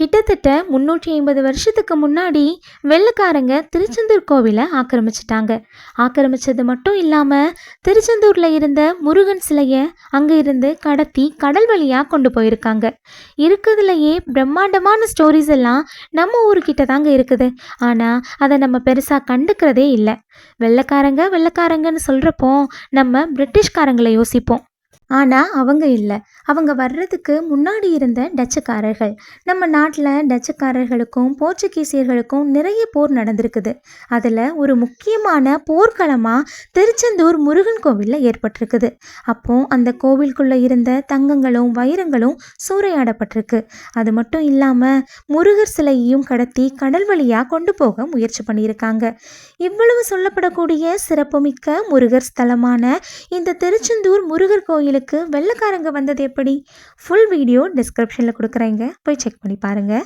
கிட்டத்தட்ட 350 வருஷத்துக்கு முன்னாடி வெள்ளைக்காரங்க திருச்செந்தூர் கோவிலை ஆக்கிரமிச்சிட்டாங்க. ஆக்கிரமிச்சது மட்டும் இல்லாமல் திருச்செந்தூரில் இருந்த முருகன் சிலையை அங்கே இருந்து கடத்தி கடல் வழியாக கொண்டு போயிருக்காங்க. இருக்கிறதுலையே பிரம்மாண்டமான ஸ்டோரிஸ் எல்லாம் நம்ம ஊர்கிட்ட தாங்க இருக்குது. ஆனால் அதை நம்ம பெருசாக கண்டுக்கிறதே இல்லை. வெள்ளைக்காரங்க வெள்ளைக்காரங்கன்னு சொல்கிறப்போ நம்ம பிரிட்டிஷ்காரங்களை யோசிப்போம். ஆனால் அவங்க இல்லை. அவங்க வர்றதுக்கு முன்னாடி இருந்த டச்சுக்காரர்கள். நம்ம நாட்டில் டச்சுக்காரர்களுக்கும் போர்ச்சுகீசியர்களுக்கும் நிறைய போர் நடந்திருக்குது. அதில் ஒரு முக்கியமான போர்க்களமாக திருச்செந்தூர் முருகன் கோவிலில் ஏற்பட்டிருக்குது. அப்போது அந்த கோவிலுக்குள்ளே இருந்த தங்கங்களும் வைரங்களும் சூறையாடப்பட்டிருக்கு. அது மட்டும் இல்லாமல் முருகர் சிலையையும் கடத்தி கடல் வழியாக கொண்டு போக முயற்சி பண்ணியிருக்காங்க. இவ்வளவு சொல்லப்படக்கூடிய சிறப்புமிக்க முருகர் ஸ்தலமான இந்த திருச்செந்தூர் முருகர் கோயிலுக்கு வெள்ளைக்காரங்க வந்தது எப்படி? ஃபுல் வீடியோ டிஸ்கிரிப்ஷனில் கொடுக்குறேங்க, போய் செக் பண்ணி பாருங்கள்.